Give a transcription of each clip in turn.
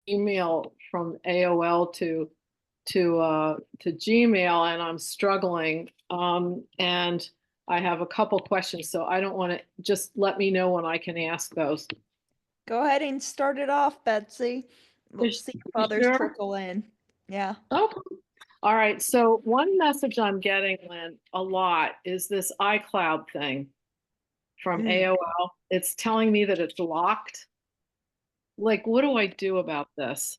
email from AOL to Gmail, and I'm struggling. And I have a couple questions, so I don't want to, just let me know when I can ask those. Go ahead and start it off, Betsy. We'll see if You others sure? trickle in. Yeah. Okay. All right. So one message I'm getting, Lynn, a lot is this iCloud thing from Mm. AOL. It's telling me that it's locked. Like, what do I do about this?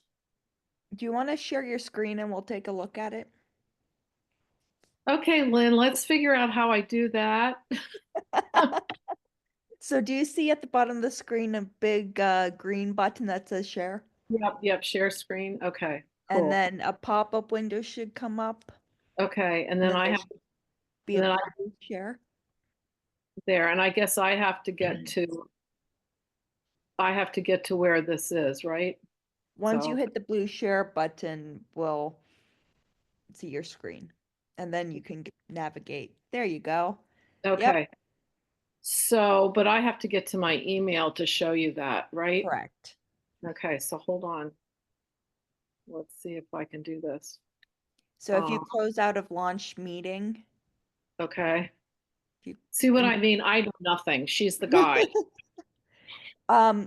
Do you want to share your screen and we'll take a look at it? Okay, Lynn, let's figure out how I do that. So do you see at the bottom of the screen a big green button that says share? Yep, share screen. Okay, And cool. then a pop-up window should come up. Okay, and And then then I there have, should be and a then I blue share. there, and I guess I have to get to where this is, right? Once you So, hit the blue share button, we'll see your screen. And then you can navigate. There you go. Yep, okay. So, but I have to get to my email to show you that, right? correct. Okay, so hold on. Let's see if I can do this. So if you Um, close out of launch meeting, okay. if you See what and I mean? I do nothing. She's the guide.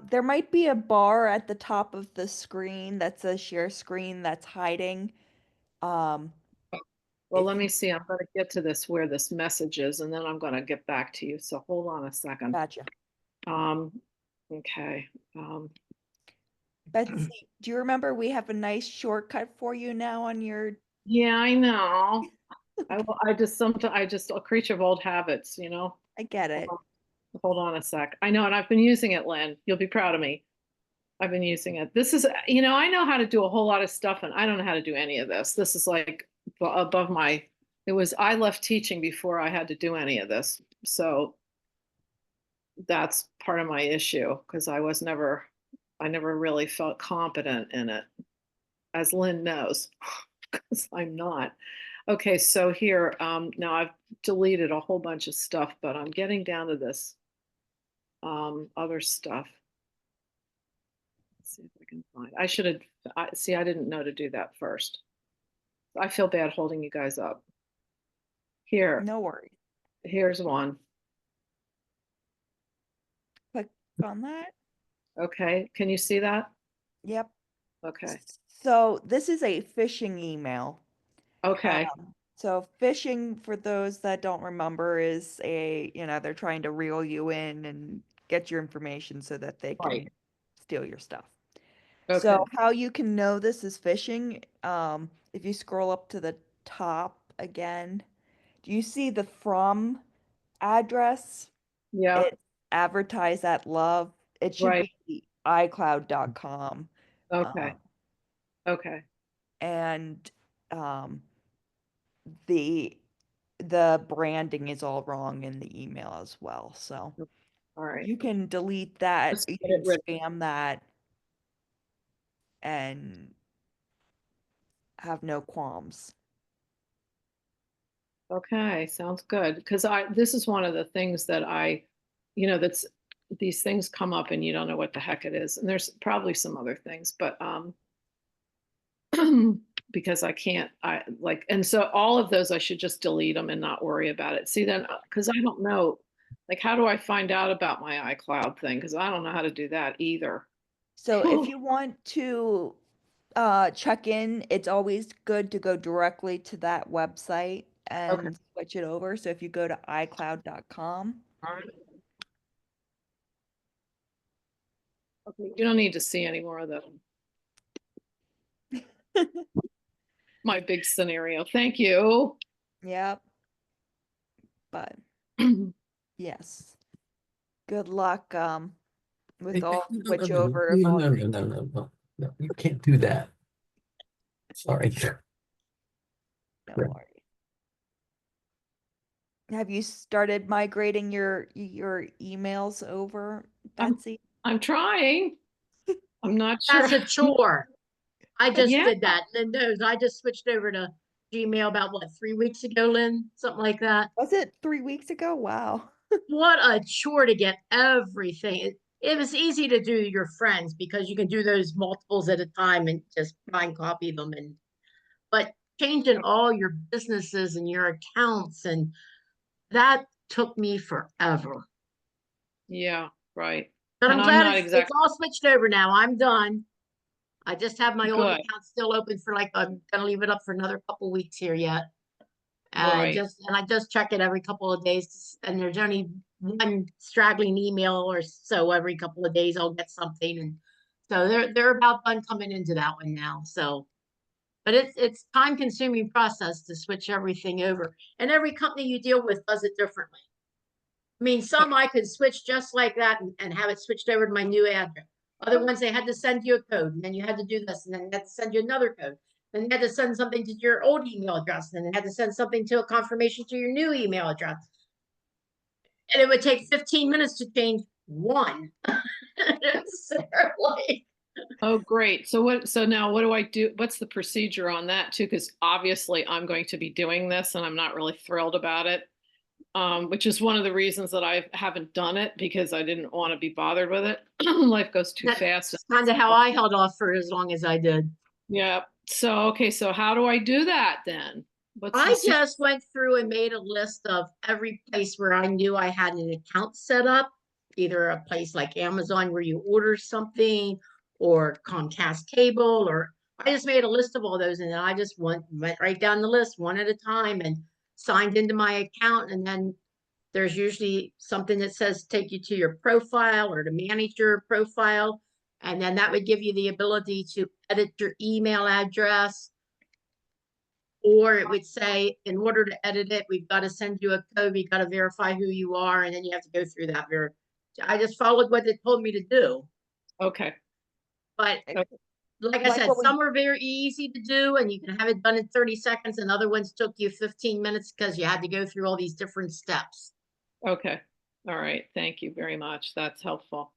there might be a bar at the top of the screen that says share screen that's hiding. Um, Well, if let you me see. I'm going to get to this where this message is, and then I'm going to get back to you. So hold on a second. gotcha. Um, okay. Um, Betsy, do you remember we have a nice shortcut for you now on your yeah, I know. I just sometimes I just a creature of old habits, you know. I get Hold it. on, hold on a sec. I know, and I've been using it, Lynn. You'll be proud of me. I've been using it. This is, I know how to do a whole lot of stuff, and I don't know how to do any of this. This is like above my. I left teaching before I had to do any of this, so that's part of my issue because I never really felt competent in it, as Lynn knows, because I'm not. Okay, so here, now I've deleted a whole bunch of stuff, but I'm getting down to this other stuff. Let's see if I can find. See, I didn't know to do that first. I feel bad holding you guys up. Here, No worries. here's one. Click on that. Okay, can you see that? Yep. Okay. So this is a phishing email. Okay. So phishing, for those that don't remember, is they're trying to reel you in and get your information so that they Right. can steal your stuff. So Okay. how you can know this is phishing, if you scroll up to the top again, do you see the from address? Yeah. It's advertise at love. It should Right. be iCloud.com. Okay. Um, Okay. and um, the the branding is all wrong in the email as well. So All right. you can delete that, Just you get it can rid. spam that and have no qualms. Okay, sounds good. Because this is one of the things that that's these things come up and you don't know what the heck it is. And there's probably some other things, but because I can't, and so all of those I should just delete them and not worry about it. See, then, because I don't know, like, how do I find out about my iCloud thing? Because I don't know how to do that either. So if you want to check in, it's always good to go directly to that website Okay. and switch it over. So if you go to iCloud.com, All right. Okay. You don't need to see any more of my big scenario. Thank you. yep, but yes, good luck with all No, no, switch no, over of no, all no, your no, no, no, no, no, you can't do that. Sorry. no worries. Have you started migrating your emails over, I'm Betsy? I'm trying. I'm not sure. That's a chore. I just Yeah. did that. Lynn knows. I just switched over to Gmail about what, 3 weeks ago, Lynn? Something like that. Was it 3 weeks ago? Wow. What a chore to get everything. it was easy to do your friends because you can do those multiples at a time and just blind copy them but changing all your businesses and your accounts and that took me forever. Yeah, right. But And I'm I'm glad not it's exactly all switched over now. I'm done. I just have my old good. account still open for like, I'm gonna leave it up for another couple weeks here yet. Right. And I just check it every couple of days and there's only one straggling email or so every couple of days I'll get something and so they're about done coming into that one now. So but it's time consuming process to switch everything over. And every company you deal with does it differently. I mean, some I could switch just like that and have it switched over to my new address. Other ones, they had to send you a code, and then you had to do this, and then they had to send you another code. Then they had to send something to your old email address, and then they had to send something to a confirmation to your new email address. And it would take 15 minutes to change one. So, like, Oh, great. So now what do I do? What's the procedure on that too? Because obviously I'm going to be doing this and I'm not really thrilled about it. Which is one of the reasons that I haven't done it because I didn't want to be bothered with it. Life goes too fast. that's kind of how I held off for as long as I did. Yeah. So, okay. So how do I do that then? What's I the just went through and made a list of every place where I knew I had an account set up, either a place like Amazon where you order something or Comcast cable, or I just made a list of all those and then I just went right down the list one at a time and signed into my account. And then there's usually something that says take you to your profile or to manage your profile. And then that would give you the ability to edit your email address. Or it would say, in order to edit it, we've got to send you a code, we've got to verify who you are, and then you have to go through that. I just followed what they told me to do. Okay. But Okay. like I Like said, what we- some are very easy to do and you can have it done in 30 seconds, and other ones took you 15 minutes because you had to go through all these different steps. Okay. All right. Thank you very much. That's helpful.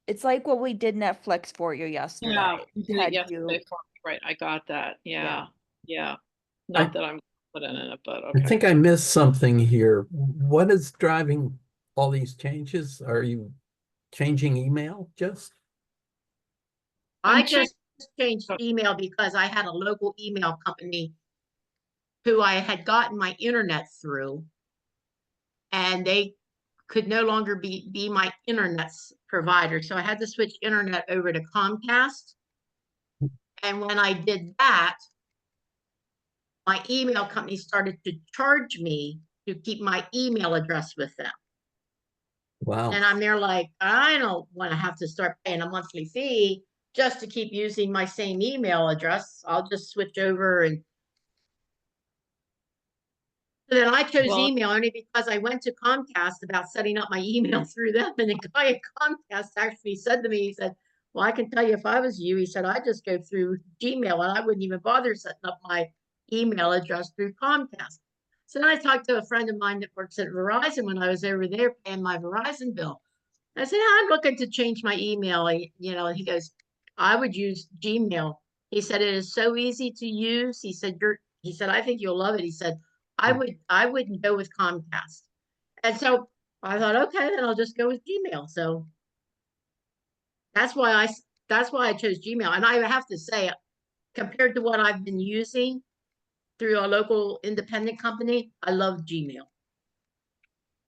It's like what we did Netflix for you Yeah, yesterday. you did it Had yesterday you, for me. Right. I got that. Yeah. Yeah. I, Not that I'm put in it, but I okay. think I missed something here. What is driving all these changes? Are you changing email just? I I'm just changed Oh. email because I had a local email company who I had gotten my internet through, and they could no longer be my internet provider. So I had to switch internet over to Comcast. And when I did that, my email company started to charge me to keep my email address with them. Wow. And I'm there like, I don't want to have to start paying a monthly fee just to keep using my same email address. I'll just switch over. And so then I chose Well, email only because I went to Comcast about setting up my email through them. And the guy at Comcast actually said to me, he said, well, I can tell you if I was you, he said, I just go through Gmail and I wouldn't even bother setting up my email address through Comcast. So then I talked to a friend of mine that works at Verizon when I was over there paying my Verizon bill. I said, I'm looking to change my email. And he goes, I would use Gmail. He said, it is so easy to use. He said, I think you'll love it. He said, I wouldn't go with Comcast. And so I thought, okay, then I'll just go with Gmail. So that's why I chose Gmail. And I have to say, compared to what I've been using through a local independent company, I love Gmail.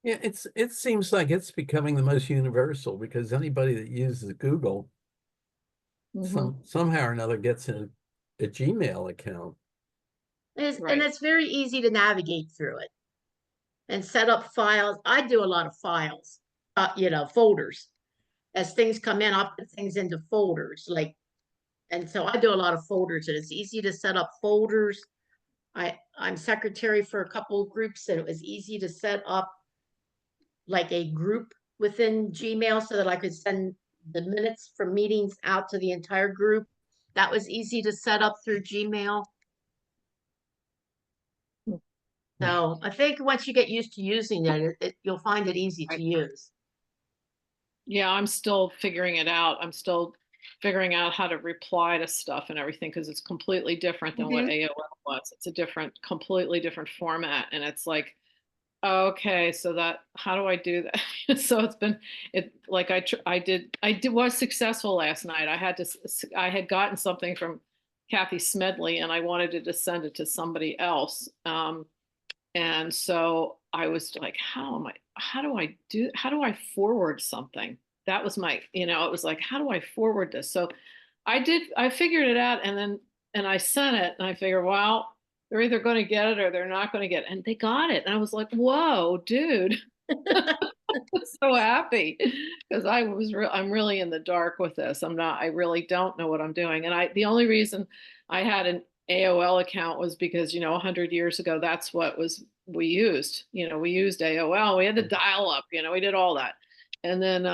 Yeah, it seems like it's becoming the most universal because anybody that uses Google somehow or another gets a Gmail account. And right. it's very easy to navigate through it and set up files. I do a lot of files, folders. As things come in, I'll put things into folders, and so I do a lot of folders, and it's easy to set up folders. I'm secretary for a couple of groups, and it was easy to set up like a group within Gmail so that I could send the minutes from meetings out to the entire group. That was easy to set up through Gmail. So I think once you get used to using it, you'll find it easy to use. Yeah, I'm still figuring it out. I'm still figuring out how to reply to stuff and everything because it's completely different than what AOL was. It's a completely different format. And it's like, Okay, so that, how do I do that? So it's been, like was successful last night. I had gotten something from Kathy Smedley and I wanted to send it to somebody else. And so I was like, how do I forward something? That was my, it was like, how do I forward this? So I figured it out and I sent it and I figured, well, they're either going to get it or they're not going to get it. And they got it. And I was like, whoa, dude. So happy because I'm really in the dark with this. I really don't know what I'm doing. And the only reason I had an AOL account was because, 100 years ago, that's what we used. We used AOL. We had the dial up, we did all that. And then,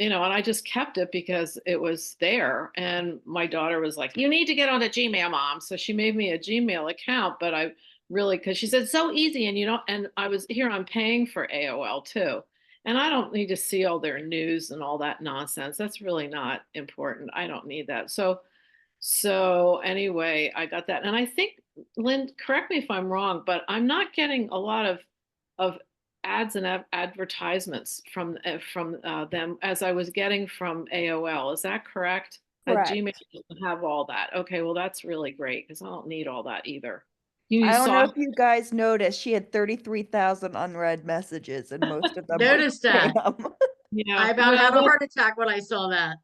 and I just kept it because it was there. And my daughter was like, you need to get on the Gmail, Mom. So she made me a Gmail account, but I really, because she said it's so easy. And I'm paying for AOL too. And I don't need to see all their news and all that nonsense. That's really not important. I don't need that. So anyway, I got that. And I think, Lynn, correct me if I'm wrong, but I'm not getting a lot of ads and advertisements from them as I was getting from AOL. Is that correct? Gmail Correct. doesn't have all that. Okay, well, that's really great because I don't need all that either. I You don't know saw if you guys noticed, she had 33,000 unread messages, and most of them were Noticed that. spam. Yeah, I about had a heart attack when I saw that.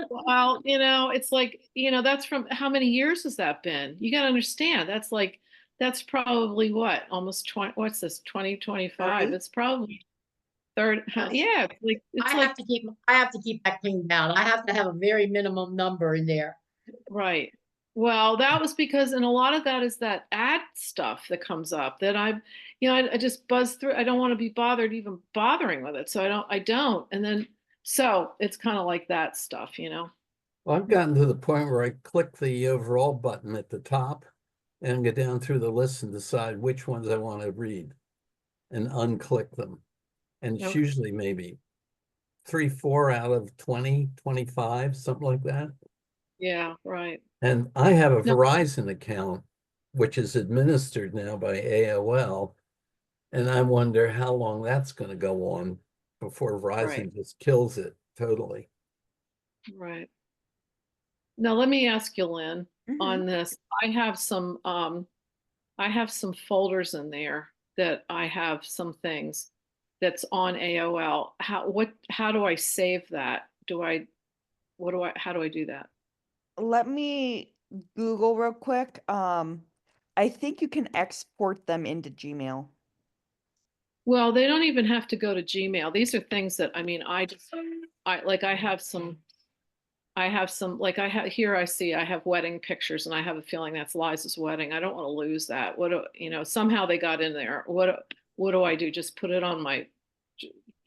well, it's like, that's from how many years has that been? You got to understand, that's probably what, almost 20, what's this, 2025? 30? It's probably third, Yes. yeah, I have to keep that cleaned down. I have to have a very minimum number in there. right. Well, that was because, and a lot of that is that ad stuff that comes up that I just buzz through. I don't want to be bothered even bothering with it. So I don't. And then, so it's kind of like that stuff. Well, I've gotten to the point where I click the overall button at the top and get down through the list and decide which ones I want to read and unclick them. And it's Okay. usually maybe 3, 4 out of 20, 25, something like that. Yeah, right. And I have a No. Verizon account, which is administered now by AOL. And I wonder how long that's going to go on before Right. Verizon just kills it totally. Right. Now let me ask you, Lynn, Mhm. on this. I have some folders in there that I have some things that's on AOL. How do I save that? How do I do that? Let me Google real quick. I think you can export them into Gmail. Well, they don't even have to go to Gmail. These are things that, I have some, like I see I have wedding pictures and I have a feeling that's Liza's wedding. I don't want to lose that. Somehow they got in there. What do I do? Just put it on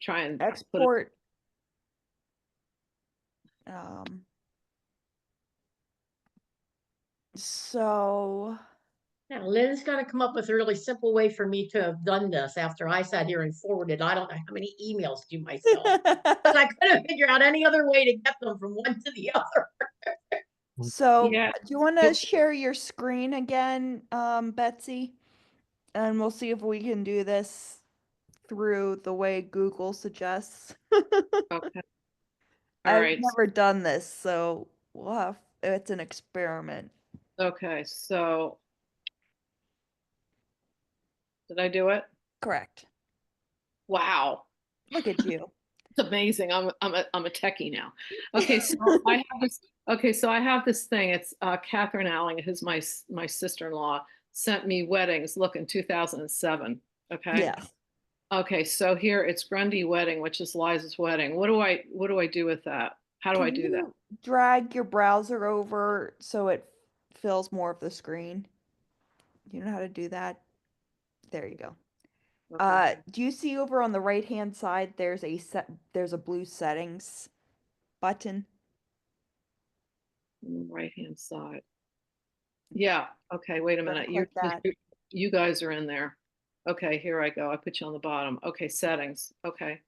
try and put it. Export. Um, so Now, Lynn's got to come up with a really simple way for me to have done this after I sat here and forwarded. I don't know how many emails to myself. Because I couldn't figure out any other way to get them from one to the other. So Yeah. do you want to share your screen again, Betsy? And we'll see if we can do this through the way Google suggests. Okay. All I've right. never done this, so it's an experiment. Okay. So did I do it? Correct. Wow. Look at you. It's amazing. I'm a techie now. Okay, so I have this. Okay, so I have this thing. It's Catherine Alling, who's my sister-in-law, sent me weddings. Look, in 2007. Okay. Yeah. Okay, so here it's Grundy Wedding, which is Liza's wedding. What do I do with that? How do I do that? Drag your browser over so it fills more of the screen? You know how to do that? There you go. Okay. Do you see over on the right-hand side there's a blue settings button? Right-hand side. Yeah. Okay, wait a Go minute. click that. You guys are in there. Okay, here I go. I put you on the bottom. Okay, settings. Okay.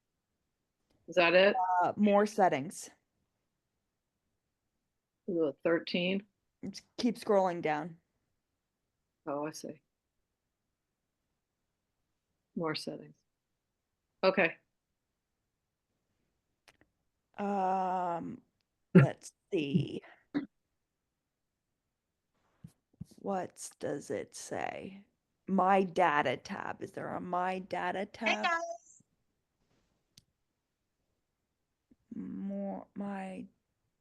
Is that it? More settings. Ooh, 13. Just keep scrolling down. Oh, I see. More settings. Okay, Let's see. What does it say? My data tab. Is there a my data Hey tab? guys. More my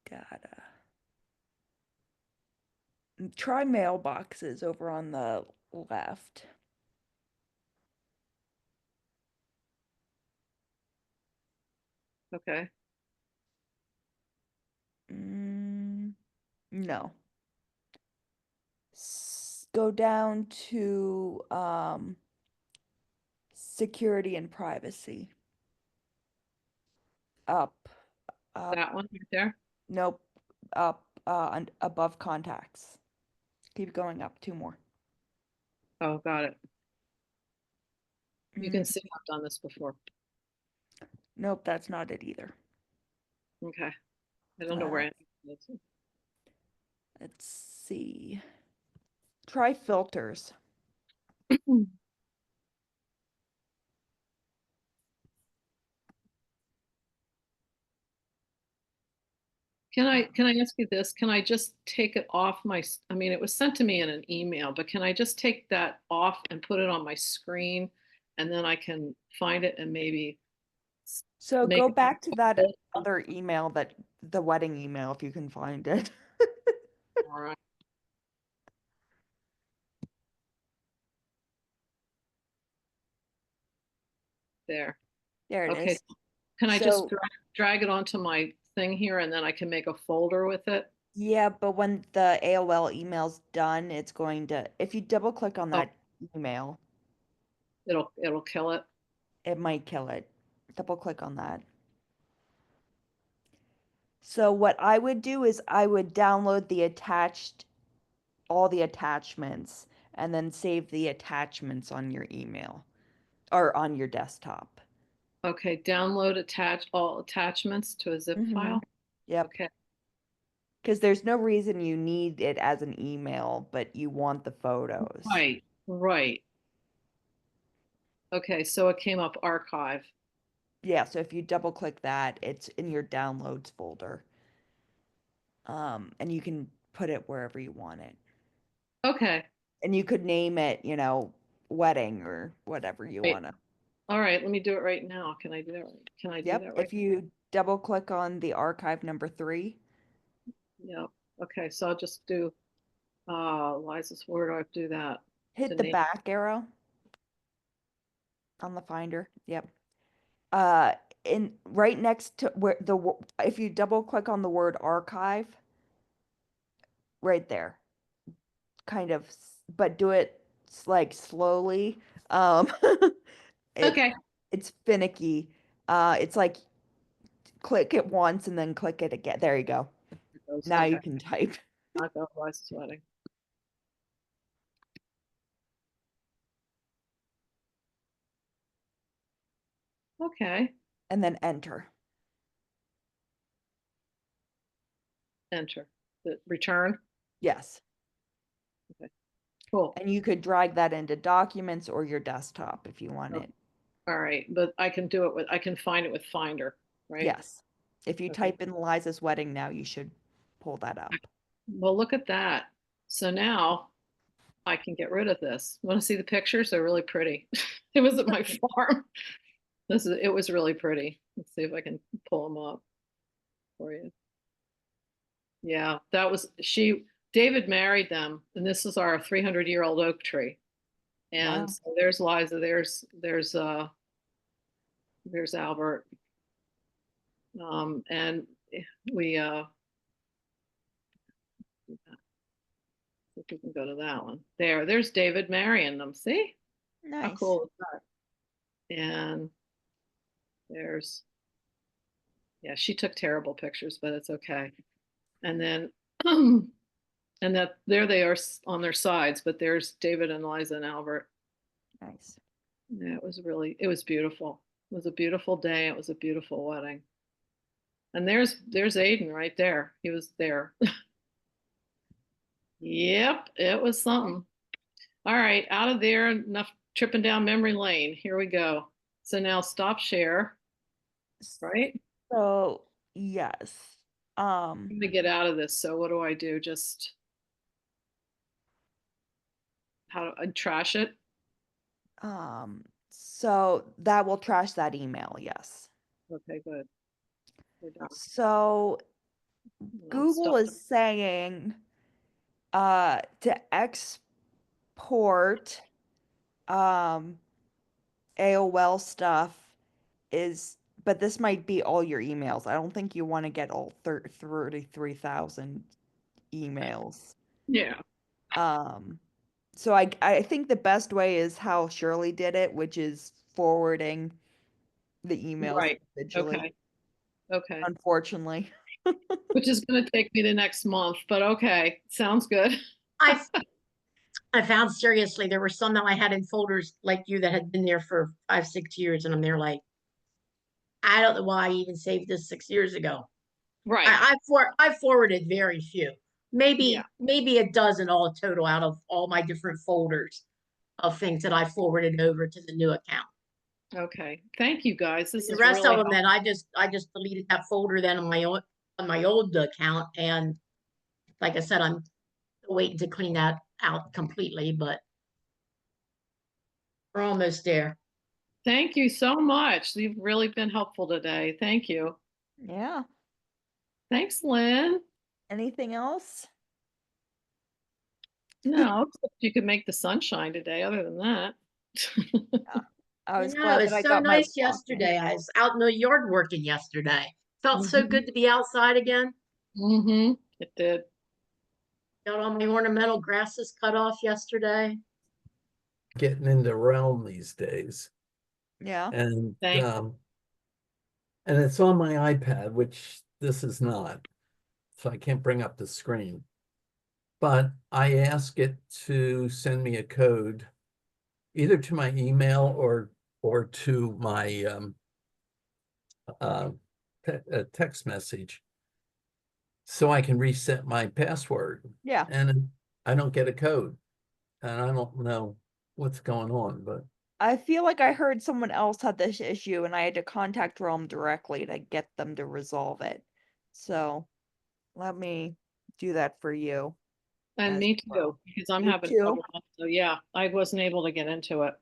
data. Try mailboxes over on the left. okay. No. Go down to security and privacy. Up. That one right there. Nope. Up above contacts. Keep going up 2 more. Oh, got it. You Mm, can see I've done this before. Nope, that's not it either. Okay. I don't know where Uh, any of this is. Let's see. Try filters. Can I ask you this? Can I just take it off my, I mean, it was sent to me in an email, but can I just take that off and put it on my screen? And then I can find it and maybe So make go it back to that other email, that the wedding email, if you can find it. all right. There. There it Okay. is. Can I just So drag it onto my thing here and then I can make a folder with it? yeah, but when the AOL email's done, it's going to, if you double click on Oh, that email, it'll kill it. it might kill it. Double click on that. So what I would do is I would download all the attachments and then save the attachments on your email or on your desktop. Okay, download all attachments to a zip file. Yep. Okay, Because there's no reason you need it as an email, but you want the photos. right, right. Okay, so it came up archive. Yeah, so if you double click that, it's in your downloads folder. And you can put it wherever you want it. Okay, And you could name it, wedding or whatever you right. want to. All right, let me do it right now. Can I do that? Can I do Yep. that right? If you double click on the archive number 3, Yeah. Okay, so I'll just do, Liza's, where do I do that? hit To the name. back arrow on the Finder. Yep. Uh, in right next to where if you double click on the word archive, right there, kind of, but do it like slowly. It Okay. it's finicky. It's like click it once and then click it again. There you go. Now Okay, you can type. I'll go Liza's wedding. Okay, And then enter. enter. The return. Yes. Cool. And you could drag that into documents or your desktop if you want Oh, it. all right, but I can do it with, I can find it with Finder, right? Yes. If you Okay. type in Liza's wedding now, you should pull that up. Well, look at that. So now I can get rid of this. Want to see the pictures? They're really pretty. It was at my farm. It was really pretty. Let's see if I can pull them up for you. Yeah, that was David married them, and this is our 300-year-old oak tree. And Wow. so there's Liza, there's Albert. And we if we can go to that one. There's David marrying them. See? How Nice. cool is that? And there's, yeah, she took terrible pictures, but it's okay. And then, and that there they are on their sides, but there's David and Liza and Albert. Nice. Yeah, it was beautiful. It was a beautiful day. It was a beautiful wedding. And there's Aiden right there. He was there. Yep, it was something. All right, out of there, enough tripping down memory lane. Here we go. So now stop share, right? So yes. I'm gonna get out of this. So what do I do? Just how do I trash it? So that will trash that email, yes. Okay, good. We're done. So Now Google stop. is saying to export AOL stuff is, but this might be all your emails. I don't think you want to get all 33,000 emails. Yeah, So I think the best way is how Shirley did it, which is forwarding the emails right. individually. Okay. Okay. Unfortunately. Which is gonna take me the next month, but okay. Sounds good. I I found seriously there were some that I had in folders like you that had been there for 5, 6 years, and I'm there like, I don't know why I even saved this 6 years ago. Right. I forwarded very few, Yeah. maybe a dozen all total out of all my different folders of things that I forwarded over to the new account. Okay. Thank you guys. This The is rest really of them, helpful. then I just deleted that folder then on my old account, and like I said, I'm waiting to clean that out completely, but we're almost there. Thank you so much. You've really been helpful today. Thank you. Yeah. Thanks, Lynn. Anything else? No, except you could make the sunshine today, other than that. I I was know, glad that it's I so got my nice walk in. yesterday. I was out in the yard working yesterday. Felt so Mhm. good to be outside again. It did. Got all my ornamental grasses cut off yesterday. Getting into Realm these days. Yeah. And Thank and it's on my iPad, which this is not. So I can't bring up the screen. But I ask it to send me a code either to my email or to my text message so I can reset my password. Yeah. And I don't get a code. And I don't know what's going on, but I feel like I heard someone else had this issue and I had to contact Realm directly to get them to resolve it. So let me do that for you And as me well. too, because I'm You having too? trouble. So yeah, I wasn't able to get into it.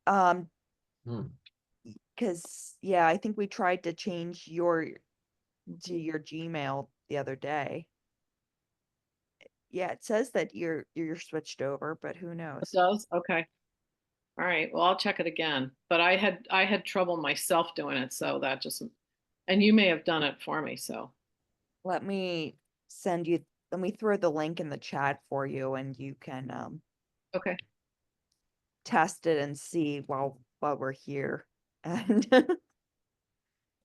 hmm. Because yeah, I think we tried to change your to your Gmail the other day. Yeah, it says that you're switched over, but who It knows? does? Okay. All right. Well, I'll check it again. But I had trouble myself doing it, so that just and you may have done it for me, so Let me send you let me throw the link in the chat for you and you can okay. test it and see while we're here. And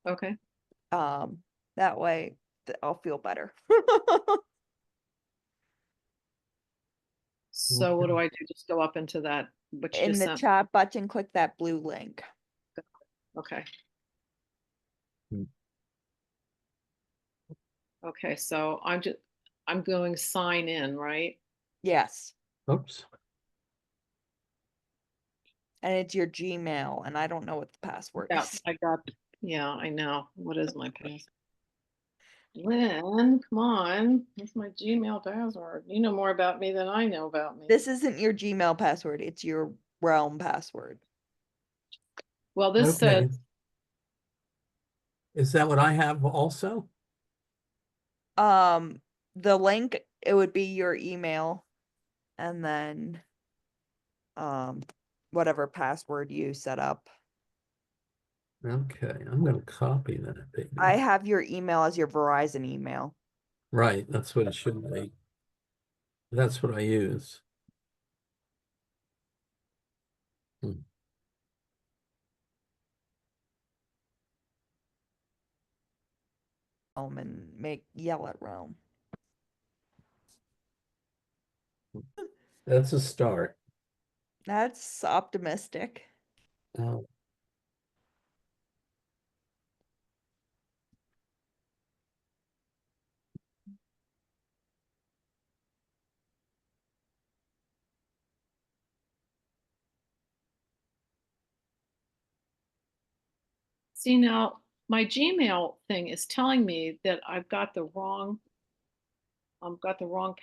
Okay. um that way I'll feel better. So what do I do? Just go up into that what you In just the sent? chat button, click that blue link. Okay. Hmm. Okay, so I'm going sign in, right? Yes. Oops. And it's your Gmail, and I don't know what the password Yeah, is. yeah, I know. What is my password? Lynn, come on. What's my Gmail password? You know more about me than I know about me. This isn't your Gmail password, it's your Realm password. Well, this Okay. says, Is that what I have also? The link, it would be your email and then whatever password you set up. Okay, I'm going to copy that, I baby. have your email as your Verizon email. Right, that's what it should be. That's what I use. Hmm. And make yell at Realm. That's a start. That's optimistic. Oh, See, now my Gmail thing is telling me that I've got the wrong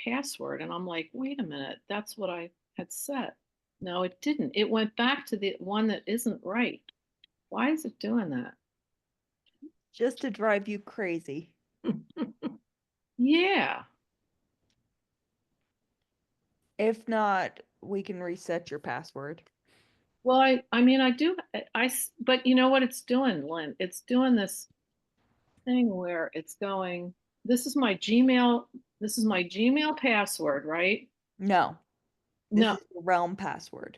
password. And I'm like, wait a minute, that's what I had set. No, it didn't. It went back to the one that isn't right. Why is it doing that? Just to drive you crazy. Yeah. If not, we can reset your password. Well, I mean, I do, but you know what it's doing, Lynn? It's doing this thing where it's going, this is my Gmail password, right? No, this No, is your Realm password.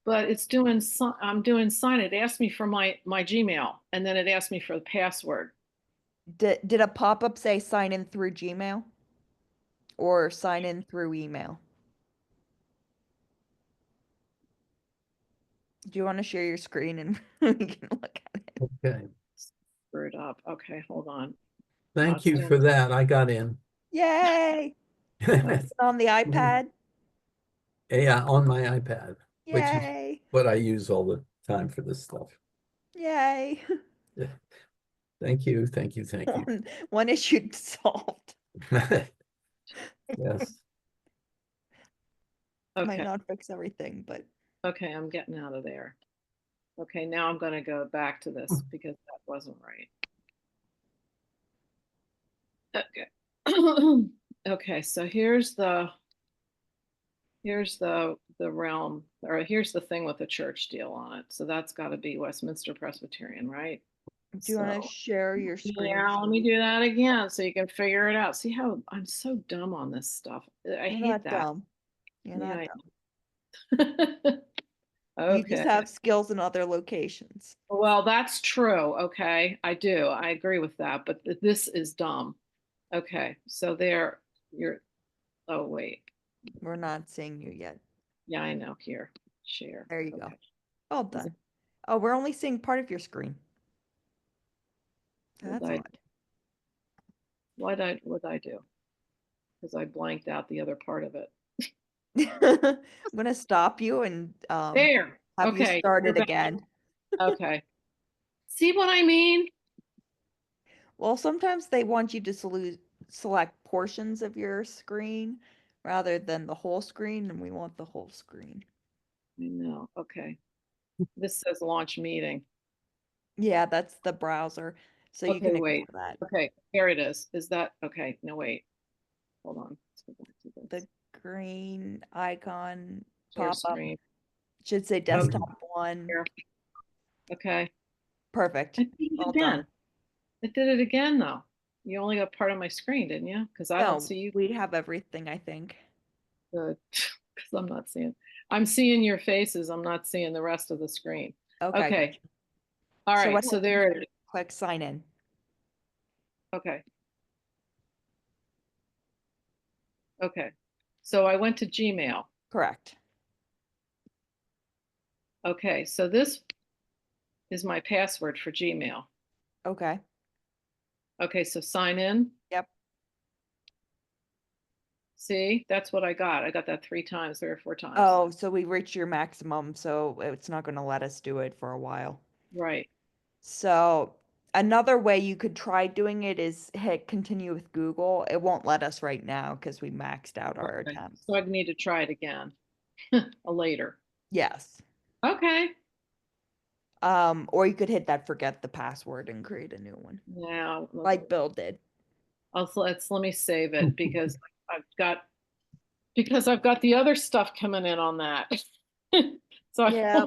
but it's doing, I'm doing sign. It asked me for my Gmail, and then it asked me for the password. Did a pop-up say sign in through Gmail or sign in through email? Do you want to share your screen and we can look at it? Okay. Screw it up. Okay, hold on. Thank it's you doing- for that. I got in. Yay! Was it on the iPad? Yeah, on my iPad, which is Yay! what I use all the time for this stuff. Yay! Yeah. Thank you, thank you, thank you. One issue solved. Yes. Might Okay, not fix everything, but okay, I'm getting out of there. Okay, now I'm going to go back to this because that wasn't right. Okay. Okay, so here's the realm, or here's the thing with the church deal on it. So that's got to be Westminster Presbyterian, right? do you want to So, share your screen? yeah, let me do that again so you can figure it out. See how I'm so dumb on this stuff. I You're hate not that. dumb. You're not Yeah, dumb. You just okay. have skills in other locations. Well, that's true. Okay, I do. I agree with that. But this is dumb. Okay, so there, you're. Oh wait, We're not seeing you yet. yeah, I know. Here, share. There you go. Okay. All done. Oh, we're only seeing part of your screen. That's odd. What did I do? Because I blanked out the other part of it. I'm gonna stop you and There. have you Okay. start you're it back. again. Okay. See what I mean? Well, sometimes they want you to select portions of your screen rather than the whole screen, and we want the whole screen. I know. Okay. This says launch meeting. Yeah, that's the browser. So you Okay, can wait. ignore that. Okay, here it is. Is that okay? No, wait. Hold on. Let's go back to this. The green icon Share pop up screen. should say desktop one. Here. Okay. Perfect. I did it Well again. done. It did it again though. You only got part of my screen, didn't you? Because I don't No, see you. we have everything, I think. Good. Because I'm not seeing. I'm seeing your faces. I'm not seeing the rest of the screen. Okay. Okay. Gotcha. All So right. what So happens there when it you is. click sign in? Okay. Okay. So I went to Gmail. Correct. Okay. So this is my password for Gmail. Okay. Okay. So sign in. Yep. See, that's what I got. I got that 3 times, 3 or 4 times. Oh, so we reached your maximum, so it's not going to let us do it for a while. Right. So another way you could try doing it is hit continue with Google. It won't let us right now because we maxed out our Okay. attempts. So I need to try it again later. Yes. Okay. Or you could hit that forget the password and create a new one, Now like Bill did. let me save it because I've got the other stuff coming in on that. So Yeah.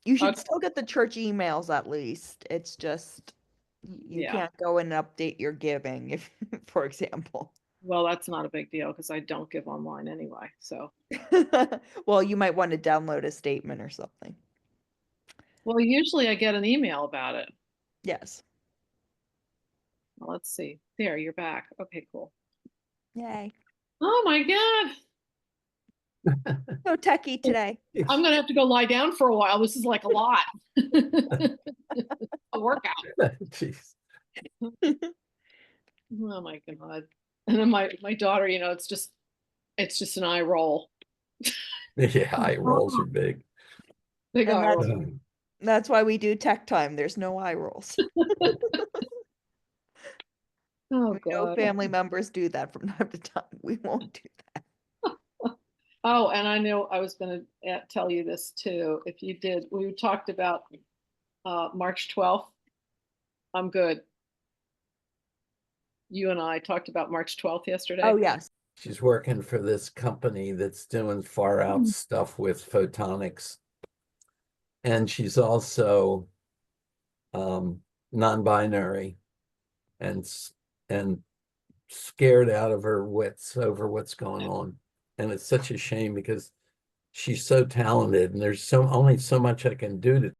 You should Okay. still get the church emails at least. It's just you Yeah. can't go and update your giving if, for example. Well, that's not a big deal because I don't give online anyway. So, Well, you might want to download a statement or something. well, usually I get an email about it. Yes. Well, let's see. There, you're back. Okay, cool. Yay. Oh my God. So techie today. I'm gonna have to go lie down for a while. This is like a lot. A workout. Jeez. Oh my God. And then my daughter, it's just an eye roll. Yeah, eye rolls are big. Big And eye that's roll. Um, That's why we do tech time. There's no eye rolls. Oh, No God. family members do that from time to time. We won't do that. Oh, and I know I was going to tell you this too. If you did, we talked about March 12th. I'm good. You and I talked about March 12th yesterday. Oh, yes. She's working for this company that's doing far out stuff with photonics. And she's also non-binary and scared out of her wits over what's going on. And it's such a shame because she's so talented and there's only so much I can do to